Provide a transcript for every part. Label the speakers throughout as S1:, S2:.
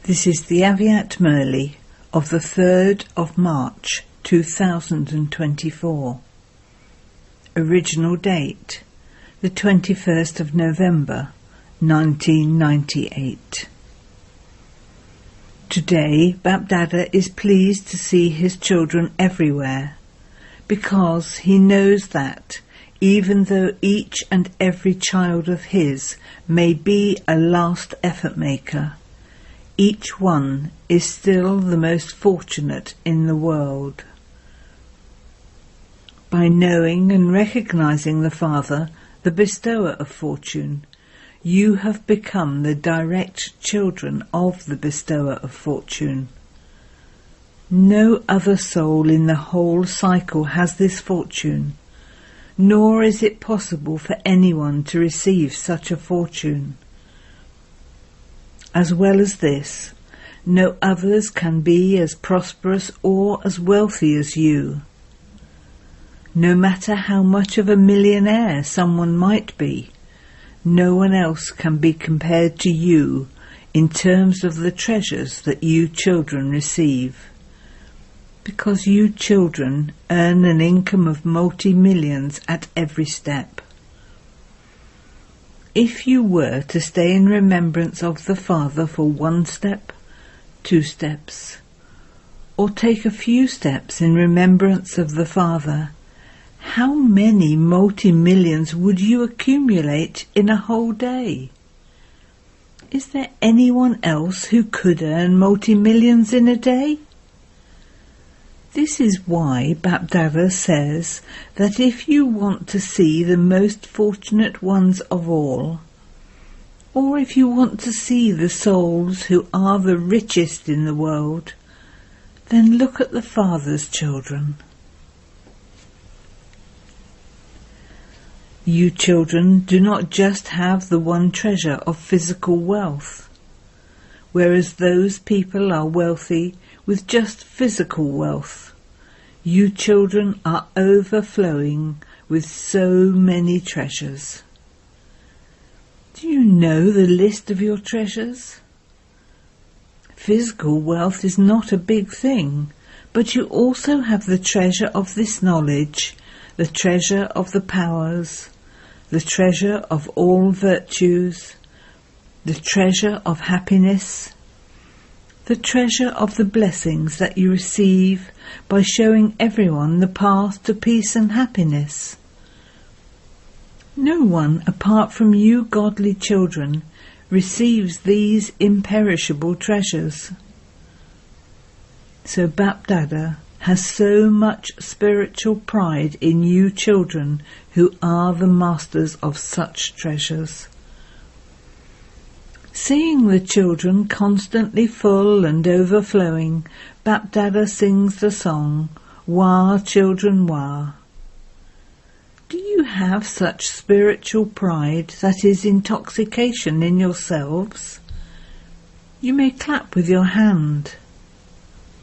S1: This is the Aviat Murli of the 3rd of March 2024. Original date, the 21st of November 1998. Today, Bapdada is pleased to see his children everywhere, because he knows that, even though each and every child of his may be a last effort maker, each one is still the most fortunate in the world. By knowing and recognizing the Father, the bestower of fortune, you have become the direct children of the bestower of fortune. No other soul in the whole cycle has this fortune, nor is it possible for anyone to receive such a fortune. As well as this, no others can be as prosperous or as wealthy as you. No matter how much of a millionaire someone might be, no one else can be compared to you in terms of the treasures that you children receive, because you children earn an income of multi-millions at every step. If you were to stay in remembrance of the Father for 1 step, 2 steps, or take a few steps in remembrance of the Father, how many multi-millions would you accumulate in a whole day? Is there anyone else who could earn multi-millions in a day? This is why Bapdada says that if you want to see the most fortunate ones of all, or if you want to see the souls who are the richest in the world, then look at the Father's children. You children do not just have the one treasure of physical wealth, whereas those people are wealthy with just physical wealth. You children are overflowing with so many treasures. Do you know the list of your treasures? Physical wealth is not a big thing, but you also have the treasure of this knowledge, the treasure of the powers, the treasure of all virtues, the treasure of happiness, the treasure of the blessings that you receive by showing everyone the path to peace and happiness. No one apart from you godly children receives these imperishable treasures. So Bapdada has so much spiritual pride in you children who are the masters of such treasures. Seeing the children constantly full and overflowing, Bapdada sings the song, Wah, children, wah. Do you have such spiritual pride that is intoxication in yourselves? You may clap with your hand.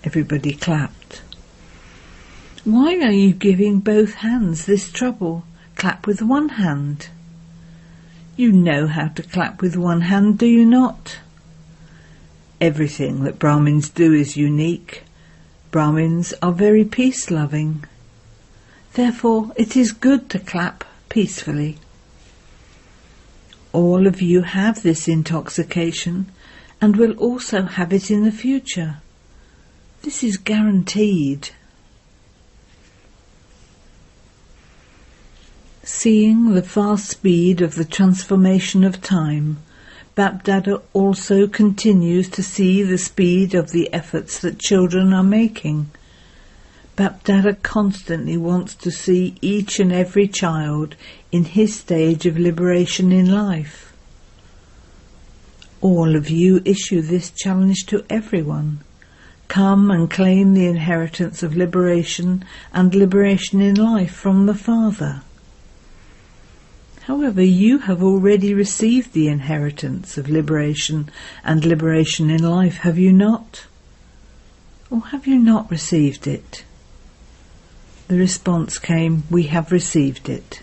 S1: Everybody clapped. Why are you giving both hands this trouble? Clap with one hand. You know how to clap with one hand, do you not? Everything that Brahmins do is unique. Brahmins are very peace-loving. Therefore, it is good to clap peacefully. All of you have this intoxication and will also have it in the future. This is guaranteed. Seeing the fast speed of the transformation of time, Bapdada also continues to see the speed of the efforts that children are making. Bapdada constantly wants to see each and every child in his stage of liberation in life. All of you issue this challenge to everyone. Come and claim the inheritance of liberation and liberation in life from the Father. However, you have already received the inheritance of liberation and liberation in life, have you not? Or have you not received it? The response came, we have received it.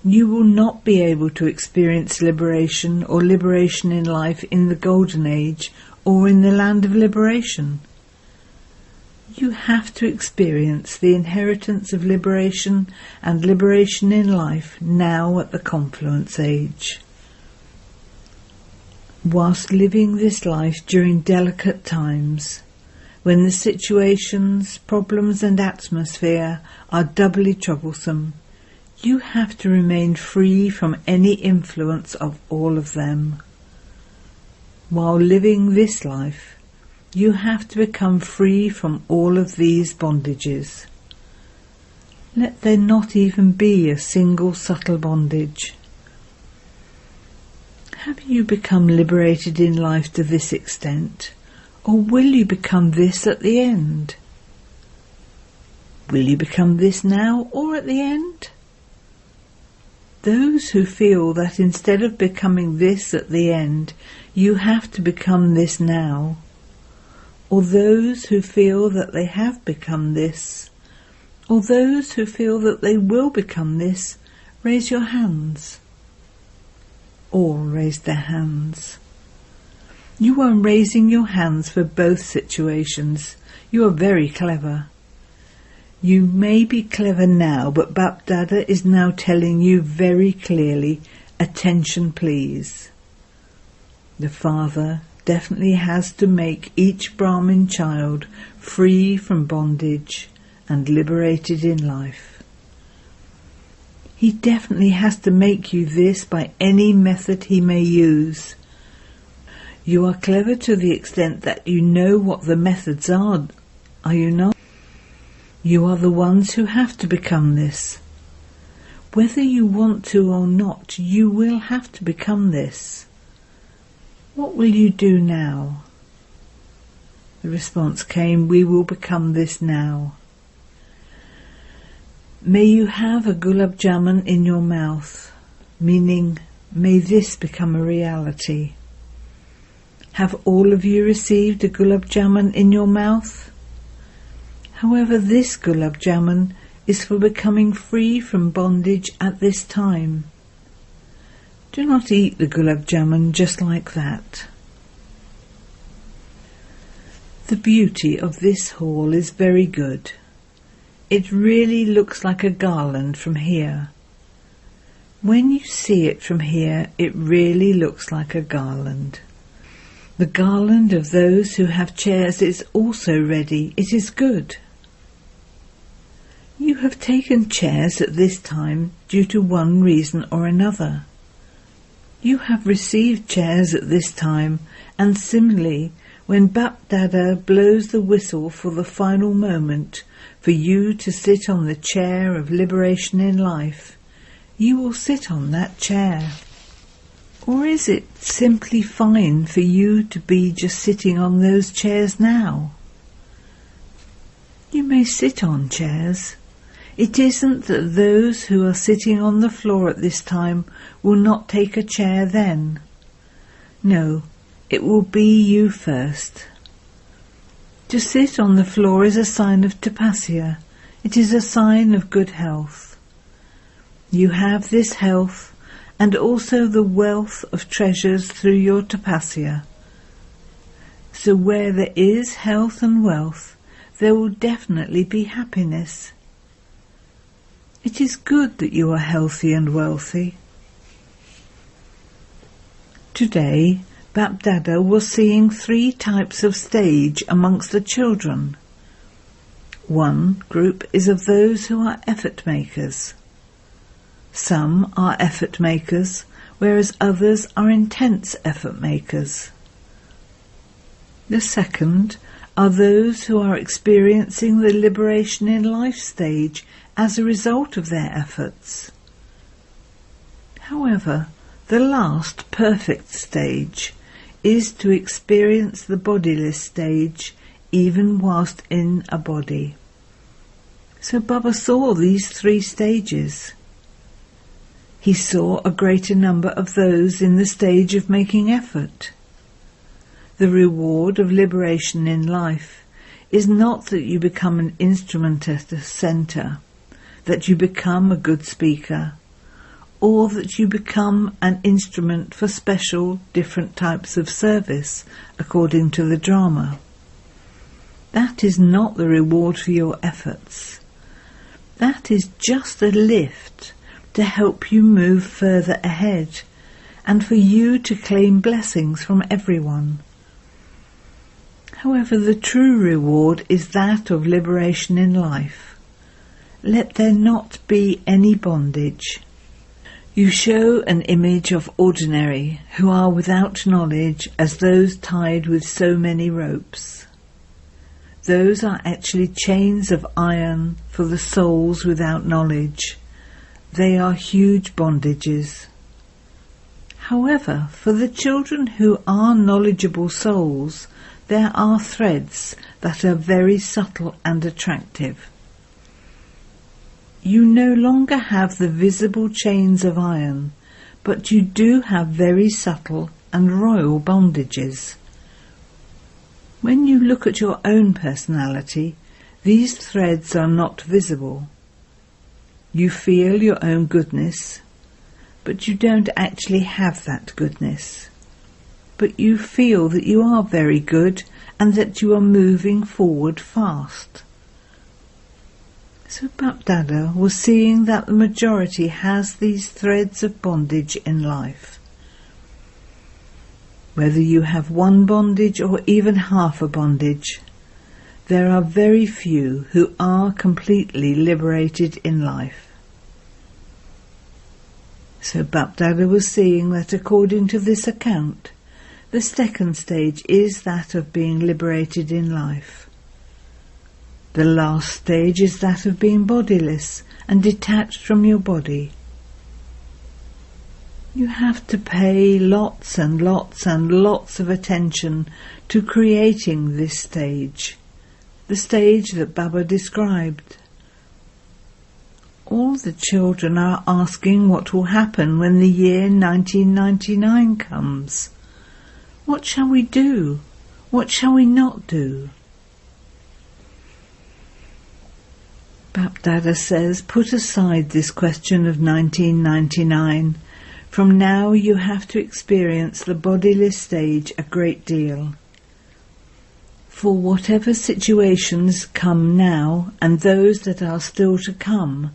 S1: You will not be able to experience liberation or liberation in life in the Golden Age or in the land of liberation. You have to experience the inheritance of liberation and liberation in life now at the confluence age. Whilst living this life during delicate times, when the situations, problems and atmosphere are doubly troublesome, you have to remain free from any influence of all of them. While living this life, you have to become free from all of these bondages. Let there not even be a single subtle bondage. Have you become liberated in life to this extent, or will you become this at the end? Will you become this now or at the end? Those who feel that instead of becoming this at the end, you have to become this now, or those who feel that they have become this, or those who feel that they will become this, raise your hands. All raised their hands. You are raising your hands for both situations. You are very clever. You may be clever now, but Bap Dada is now telling you very clearly, attention please. The Father definitely has to make each Brahmin child free from bondage and liberated in life. He definitely has to make you this by any method he may use. You are clever to the extent that you know what the methods are you not? You are the ones who have to become this. Whether you want to or not, you will have to become this. What will you do now? The response came, we will become this now. May you have a gulab jamun in your mouth, meaning may this become a reality. Have all of you received a gulab jamun in your mouth? However, this gulab jamun is for becoming free from bondage at this time. Do not eat the gulab jamun just like that. The beauty of this hall is very good. It really looks like a garland from here. When you see it from here, it really looks like a garland. The garland of those who have chairs is also ready. It is good. You have taken chairs at this time due to one reason or another. You have received chairs at this time, and similarly, when Bap Dada blows the whistle for the final moment for you to sit on the chair of liberation in life, you will sit on that chair. Or is it simply fine for you to be just sitting on those chairs now? You may sit on chairs. It isn't that those who are sitting on the floor at this time will not take a chair then. No, it will be you first. To sit on the floor is a sign of tapasya. It is a sign of good health. You have this health and also the wealth of treasures through your tapasya. So where there is health and wealth, there will definitely be happiness. It is good that you are healthy and wealthy. Today, Bap Dada was seeing 3 types of stage amongst the children. One group is of those who are effort makers. Some are effort makers, whereas others are intense effort makers. The second are those who are experiencing the liberation in life stage as a result of their efforts. However, the last perfect stage is to experience the bodiless stage even whilst in a body. So Baba saw these 3 stages. He saw a greater number of those in the stage of making effort. The reward of liberation in life is not that you become an instrument at a centre, that you become a good speaker, or that you become an instrument for special, different types of service according to the drama. That is not the reward for your efforts. That is just a lift to help you move further ahead and for you to claim blessings from everyone. However, the true reward is that of liberation in life. Let there not be any bondage. You show an image of ordinary who are without knowledge as those tied with so many ropes. Those are actually chains of iron for the souls without knowledge. They are huge bondages. However, for the children who are knowledgeable souls, there are threads that are very subtle and attractive. You no longer have the visible chains of iron, but you do have very subtle and royal bondages. When you look at your own personality, these threads are not visible. You feel your own goodness, but you don't actually have that goodness. But you feel that you are very good and that you are moving forward fast. So Bapdada was seeing that the majority has these threads of bondage in life. Whether you have one bondage or even half a bondage, there are very few who are completely liberated in life. So Bapdada was seeing that according to this account, the second stage is that of being liberated in life. The last stage is that of being bodiless and detached from your body. You have to pay lots and lots and lots of attention to creating this stage, the stage that Baba described. All the children are asking what will happen when the year 1999 comes. What shall we do? What shall we not do? Bapdada says, put aside this question of 1999. From now you have to experience the bodiless stage a great deal. For whatever situations come now and those that are still to come,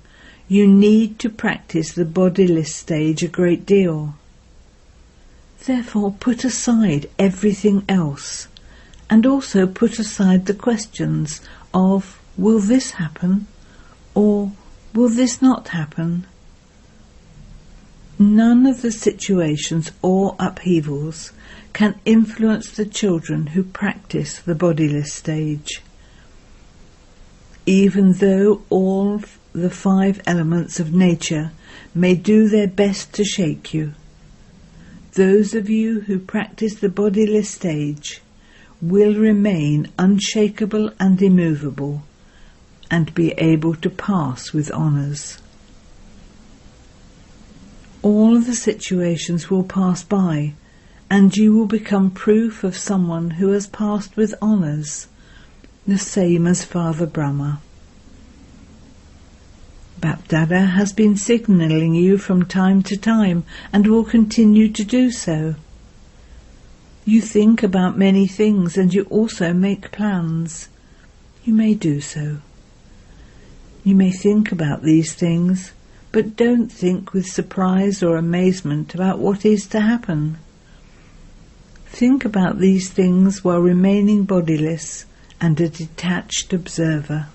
S1: you need to practice the bodiless stage a great deal. Therefore put aside everything else, and also put aside the questions of, will this happen? Or will this not happen? None of the situations or upheavals can influence the children who practice the bodiless stage. Even though all the 5 elements of nature may do their best to shake you, those of you who practice the bodiless stage will remain unshakable and immovable and be able to pass with honours. All the situations will pass by, and you will become proof of someone who has passed with honours, the same as Father Brahma. Bapdada has been signalling you from time to time and will continue to do so. You think about many things and you also make plans. You may do so. You may think about these things, but don't think with surprise or amazement about what is to happen. Think about these things while remaining bodiless and a detached observer.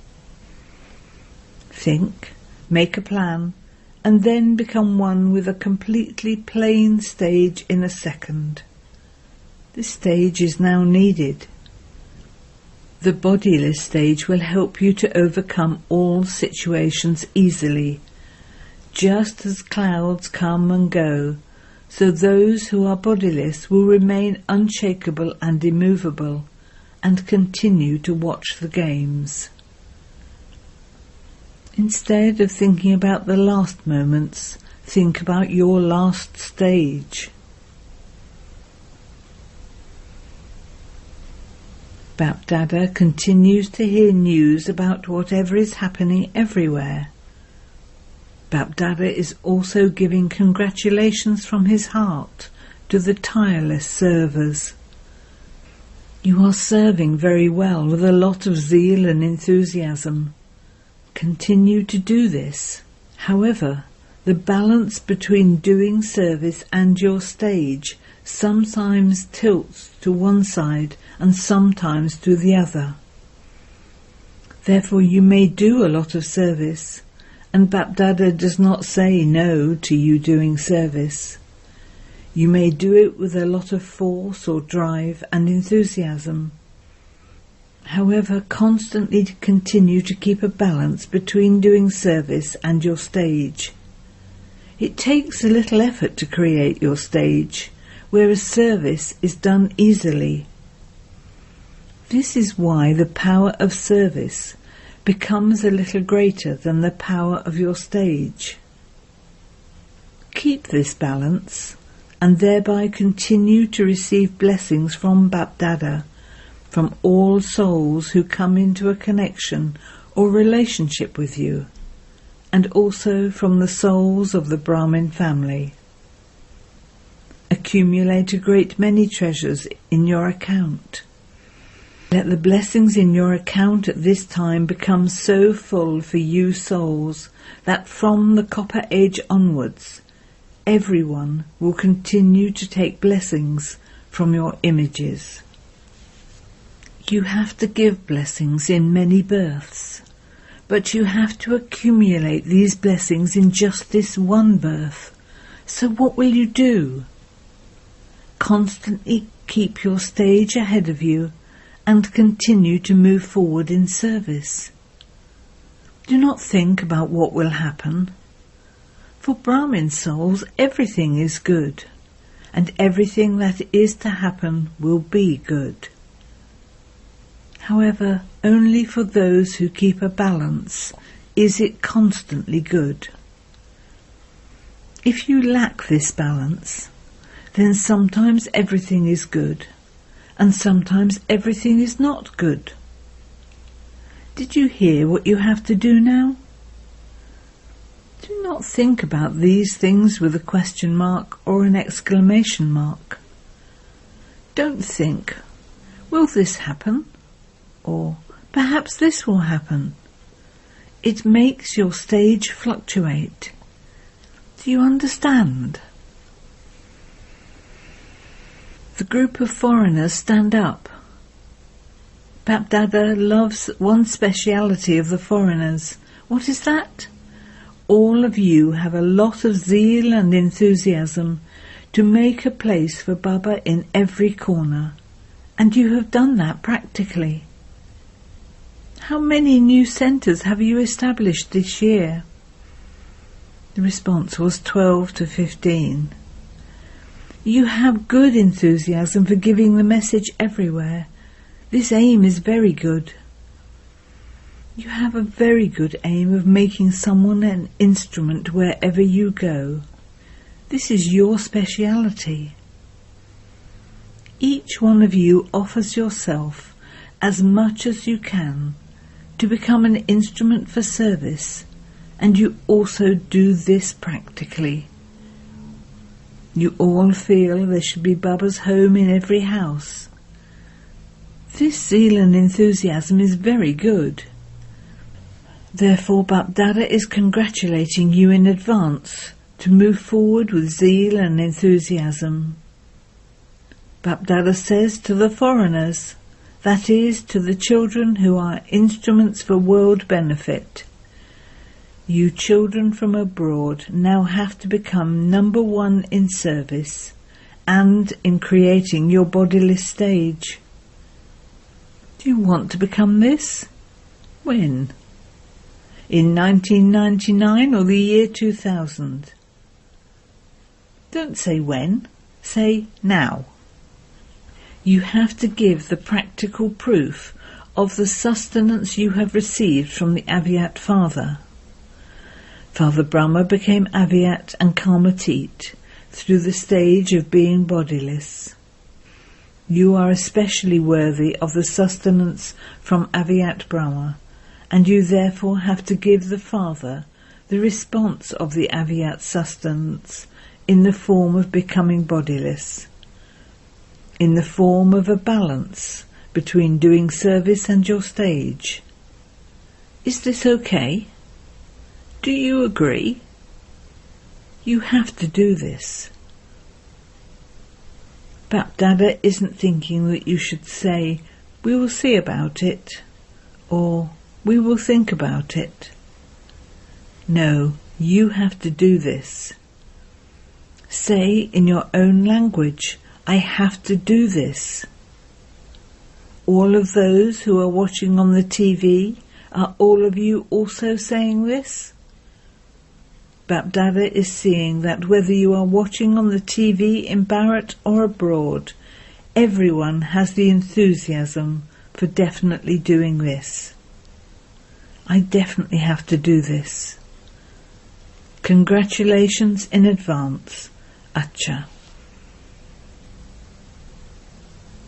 S1: Think, make a plan, and then become one with a completely plain stage in a second. This stage is now needed. The bodiless stage will help you to overcome all situations easily, just as clouds come and go, so those who are bodiless will remain unshakable and immovable and continue to watch the games. Instead of thinking about the last moments, think about your last stage. Bapdada continues to hear news about whatever is happening everywhere. Bapdada is also giving congratulations from his heart to the tireless servers. You are serving very well with a lot of zeal and enthusiasm. Continue to do this. However, the balance between doing service and your stage sometimes tilts to one side and sometimes to the other. Therefore you may do a lot of service, and Bapdada does not say no to you doing service. You may do it with a lot of force or drive and enthusiasm. However, constantly continue to keep a balance between doing service and your stage. It takes a little effort to create your stage, whereas service is done easily. This is why the power of service becomes a little greater than the power of your stage. Keep this balance and thereby continue to receive blessings from Bapdada, from all souls who come into a connection or relationship with you, and also from the souls of the Brahmin family. Accumulate a great many treasures in your account. Let the blessings in your account at this time become so full for you souls that from the Copper Age onwards, everyone will continue to take blessings from your images. You have to give blessings in many births, but you have to accumulate these blessings in just this one birth. So what will you do? Constantly keep your stage ahead of you and continue to move forward in service. Do not think about what will happen. For Brahmin souls, everything is good, and everything that is to happen will be good. However, only for those who keep a balance is it constantly good. If you lack this balance, then sometimes everything is good, and sometimes everything is not good. Did you hear what you have to do now? Do not think about these things with a question mark or an exclamation mark. Don't think, will this happen? Or perhaps this will happen. It makes your stage fluctuate. Do you understand? The group of foreigners stand up. Bapdada loves one speciality of the foreigners. What is that? All of you have a lot of zeal and enthusiasm to make a place for Baba in every corner, and you have done that practically. How many new centres have you established this year? The response was 12 to 15. You have good enthusiasm for giving the message everywhere. This aim is very good. You have a very good aim of making someone an instrument wherever you go. This is your speciality. Each one of you offers yourself as much as you can to become an instrument for service, and you also do this practically. You all feel there should be Baba's home in every house. This zeal and enthusiasm is very good. Therefore, Bapdada is congratulating you in advance to move forward with zeal and enthusiasm. Bapdada says to the foreigners, that is, to the children who are instruments for world benefit, you children from abroad now have to become number one in service and in creating your bodiless stage. Do you want to become this? When? In 1999 or the year 2000? Don't say when, say now. You have to give the practical proof of the sustenance you have received from the Avyat Father. Father Brahma became Avyat and Karmatit through the stage of being bodiless. You are especially worthy of the sustenance from Avyat Brahma, and you therefore have to give the Father the response of the Avyat sustenance in the form of becoming bodiless, in the form of a balance between doing service and your stage. Is this okay? Do you agree? You have to do this. Bapdada isn't thinking that you should say, "We will see about it," or "We will think about it." No, you have to do this. Say in your own language, "I have to do this." All of those who are watching on the TV, are all of you also saying this? Bapdada is seeing that whether you are watching on the TV in Barrett or abroad, everyone has the enthusiasm for definitely doing this. I definitely have to do this. Congratulations in advance. Acha.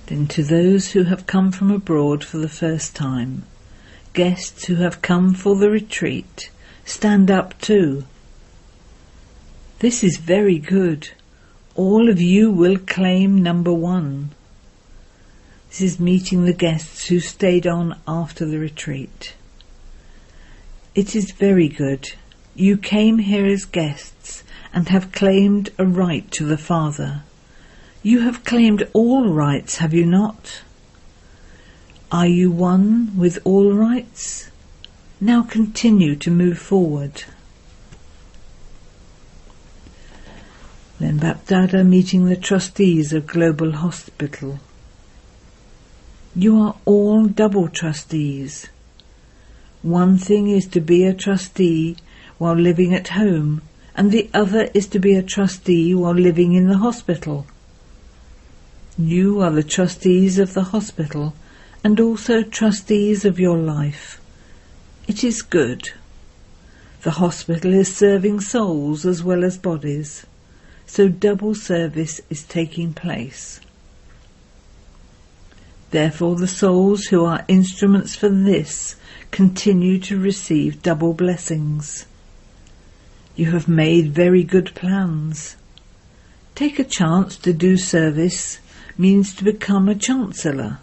S1: Then to those who have come from abroad for the first time, guests who have come for the retreat, stand up too. This is very good. All of you will claim number 1. This is meeting the guests who stayed on after the retreat. It is very good. You came here as guests and have claimed a right to the Father. You have claimed all rights, have you not? Are you one with all rights? Now continue to move forward. Then Bapdada meeting the trustees of Global Hospital. You are all double trustees. One thing is to be a trustee while living at home, and the other is to be a trustee while living in the hospital. You are the trustees of the hospital and also trustees of your life. It is good. The hospital is serving souls as well as bodies, so double service is taking place. Therefore the souls who are instruments for this continue to receive double blessings. You have made very good plans. Take a chance to do service means to become a chancellor.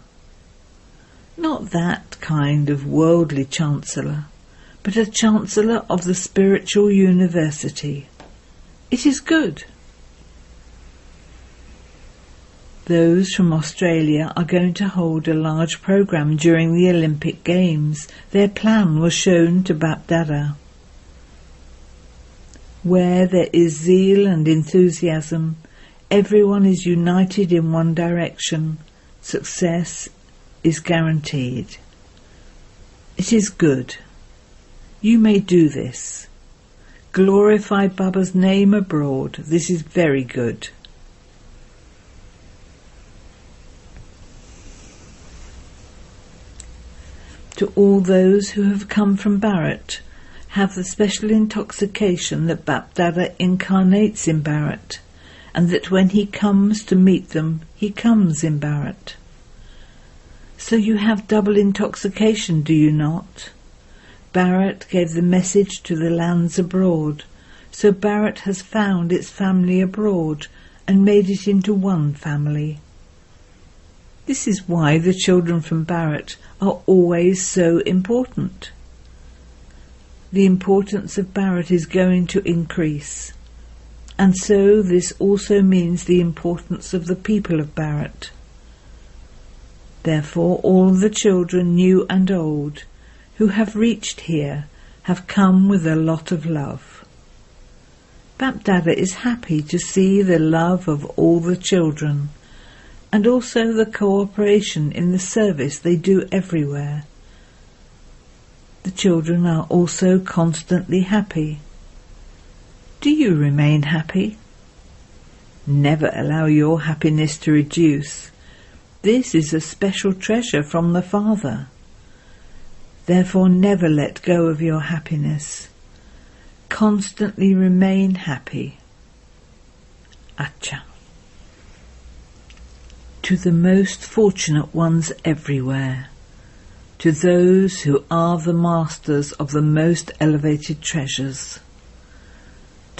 S1: Not that kind of worldly chancellor, but a chancellor of the spiritual university. It is good. Those from Australia are going to hold a large program during the Olympic Games. Their plan was shown to Bapdada. Where there is zeal and enthusiasm, everyone is united in one direction. Success is guaranteed. It is good. You may do this. Glorify Baba's name abroad. This is very good. To all those who have come from Barrett, have the special intoxication that Bapdada incarnates in Barrett, and that when he comes to meet them, he comes in Barrett. So you have double intoxication, do you not? Barrett gave the message to the lands abroad, so Barrett has found its family abroad and made it into one family. This is why the children from Barrett are always so important. The importance of Barrett is going to increase, and so this also means the importance of the people of Barrett. Therefore all the children, new and old, who have reached here have come with a lot of love. Bapdada is happy to see the love of all the children, and also the cooperation in the service they do everywhere. The children are also constantly happy. Do you remain happy? Never allow your happiness to reduce. This is a special treasure from the Father. Therefore never let go of your happiness. Constantly remain happy. Acha. To the most fortunate ones everywhere, to those who are the masters of the most elevated treasures,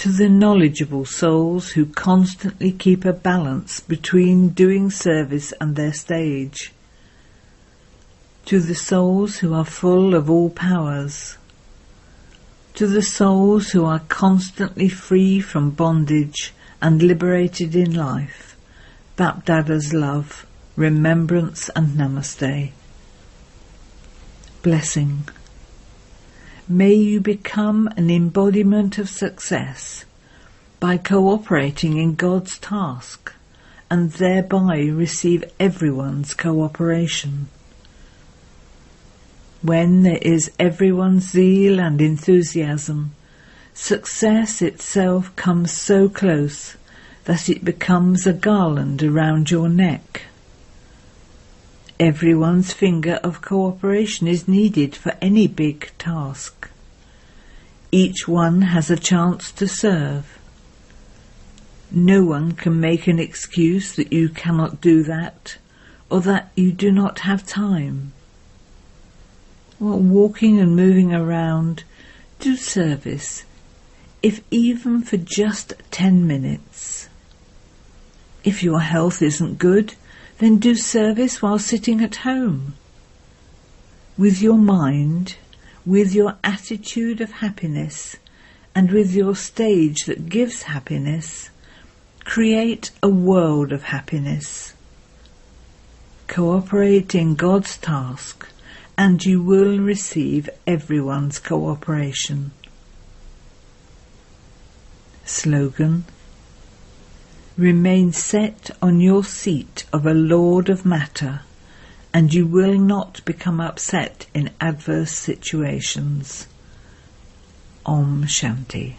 S1: To the knowledgeable souls who constantly keep a balance between doing service and their stage. To the souls who are full of all powers. To the souls who are constantly free from bondage and liberated in life, Bapdada's love, remembrance and namaste. Blessing. May you become an embodiment of success by cooperating in God's task and thereby receive everyone's cooperation. When there is everyone's zeal and enthusiasm, success itself comes so close that it becomes a garland around your neck. Everyone's finger of cooperation is needed for any big task. Each one has a chance to serve. No one can make an excuse that you cannot do that, or that you do not have time. While walking and moving around, do service, if even for just 10 minutes. If your health isn't good, then do service while sitting at home. With your mind, with your attitude of happiness, and with your stage that gives happiness, create a world of happiness. Cooperate in God's task, and you will receive everyone's cooperation. Slogan: Remain set on your seat of a Lord of Matter, and you will not become upset in adverse situations. Om Shanti.